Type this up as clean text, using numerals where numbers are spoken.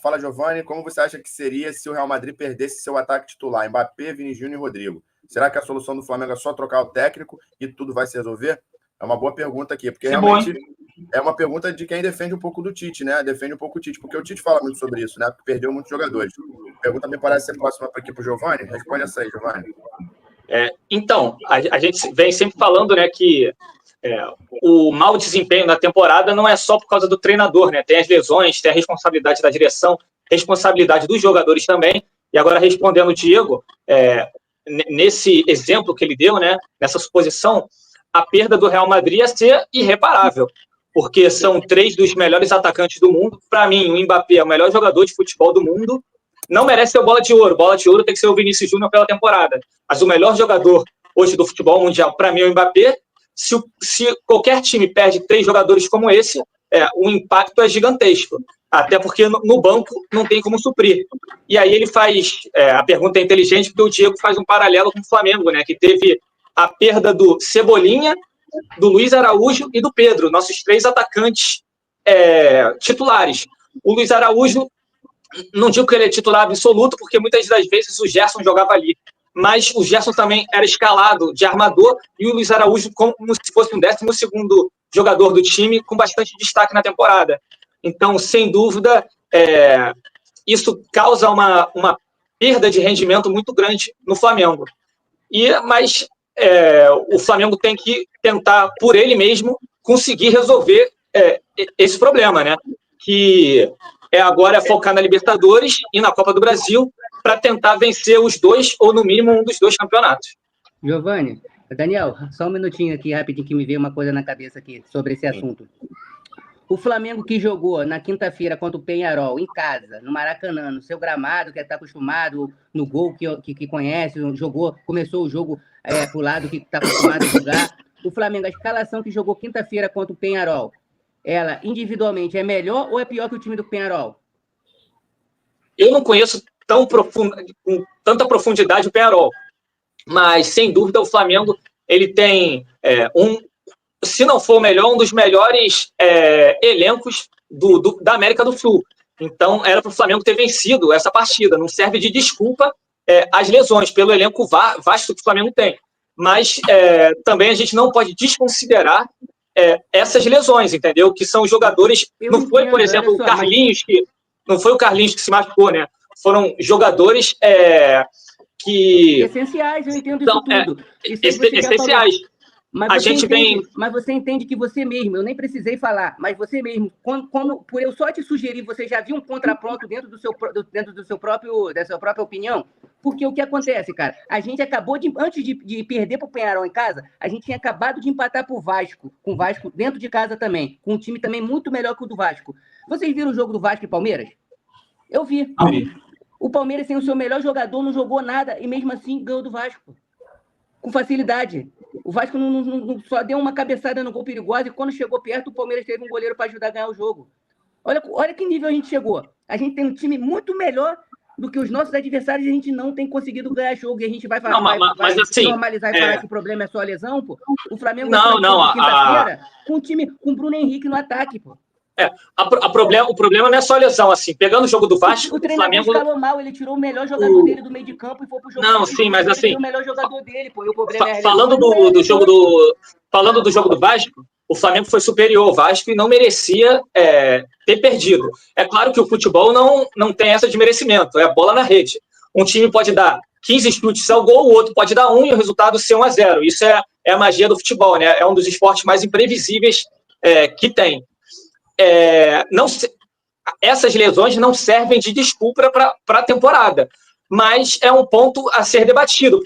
Fala, Giovanni, como você acha que seria se o Real Madrid perdesse seu ataque titular, Mbappé, Vini Júnior e Rodrigo? Será que a solução do Flamengo é só trocar o técnico e tudo vai se resolver? É uma boa pergunta aqui, porque realmente é uma pergunta de quem defende um pouco do Tite, né? Defende um pouco o Tite, porque o Tite fala muito sobre isso, né? Porque perdeu muitos jogadores. A pergunta me parece ser próxima para aqui para o Giovanni. Responde essa aí, Giovanni. Então, a gente vem sempre falando, né, que o mau desempenho na temporada não é só por causa do treinador, né? Tem as lesões, tem a responsabilidade da direção, responsabilidade dos jogadores também. E agora, respondendo o Diego, nesse exemplo que ele deu, né, nessa suposição, a perda do Real Madrid ia ser irreparável, porque são 3 dos melhores atacantes do mundo. Para mim, o Mbappé é o melhor jogador de futebol do mundo, não merece ser o Bola de Ouro. Bola de Ouro tem que ser o Vinícius Júnior pela temporada. Mas o melhor jogador hoje do futebol mundial, para mim, é o Mbappé. Se qualquer time perde 3 jogadores como esse, o impacto é gigantesco. Até porque no banco não tem como suprir. E aí ele faz... a pergunta é inteligente, porque o Diego faz um paralelo com o Flamengo, né? Que teve a perda do Cebolinha, do Luiz Araújo e do Pedro, nossos 3 atacantes titulares. O Luiz Araújo, não digo que ele é titular absoluto, porque muitas das vezes o Gerson jogava ali, mas o Gerson também era escalado de armador e o Luiz Araújo como se fosse um 12º jogador do time, com bastante destaque na temporada. Então, sem dúvida, isso causa uma perda de rendimento muito grande no Flamengo. Mas o Flamengo tem que tentar, por ele mesmo, conseguir resolver esse problema, né? Que agora é focar na Libertadores e na Copa do Brasil para tentar vencer os 2, ou no mínimo um dos 2 campeonatos. Giovanni, Daniel, só um minutinho aqui, rapidinho, que me veio uma coisa na cabeça aqui sobre esse assunto. O Flamengo que jogou na quinta-feira contra o Peñarol, em casa, no Maracanã, no seu gramado, que está acostumado, no gol que conhece, começou o jogo pro lado que está acostumado a jogar. O Flamengo, a escalação que jogou quinta-feira contra o Peñarol, ela individualmente é melhor ou é pior que o time do Peñarol? Eu não conheço com tanta profundidade o Peñarol, mas sem dúvida o Flamengo ele tem se não for o melhor, um dos melhores elencos da América do Sul. Então era para o Flamengo ter vencido essa partida. Não serve de desculpa as lesões pelo elenco vasto que o Flamengo tem, mas também a gente não pode desconsiderar essas lesões, entendeu? Que são jogadores. Não foi, por exemplo, o Carlinhos que não foi o Carlinhos que se machucou, né? Foram jogadores que essenciais, eu entendo isso tudo. Essenciais. Mas você entende que você mesmo, eu nem precisei falar, mas você mesmo, por eu só te sugerir, você já viu um contraponto dentro da sua própria opinião? Porque o que acontece, cara? A gente acabou antes de perder para o Peñarol em casa, a gente tinha acabado de empatar com o Vasco dentro de casa também, com um time também muito melhor que o do Vasco. Vocês viram o jogo do Vasco e Palmeiras? Eu vi. O Palmeiras, sem o seu melhor jogador, não jogou nada e mesmo assim ganhou do Vasco. Com facilidade. O Vasco não só deu uma cabeçada no gol perigoso e quando chegou perto, o Palmeiras teve um goleiro para ajudar a ganhar o jogo. Olha que nível a gente chegou. A gente tem um time muito melhor do que os nossos adversários e a gente não tem conseguido ganhar jogo. E a gente vai assim, normalizar e falar que o problema é só a lesão, pô. O Flamengo quinta-feira com um time com o Bruno Henrique no ataque, pô. O problema não é só a lesão, assim. Pegando o jogo do Vasco, o treinador escalou mal, ele tirou o melhor jogador dele do meio de campo e foi pro jogo. Não, sim, mas assim... o melhor jogador dele, pô. E o problema falando do jogo do Vasco, o Flamengo foi superior ao Vasco e não merecia ter perdido. É claro que o futebol não tem essa de merecimento, é a bola na rede. Um time pode dar 15 chutes ao gol, o outro pode dar 1 e o resultado ser 1-0. Isso é a magia do futebol, né? É um dos esportes mais imprevisíveis que tem. Essas lesões não servem de desculpa para a temporada, mas é um ponto a ser debatido.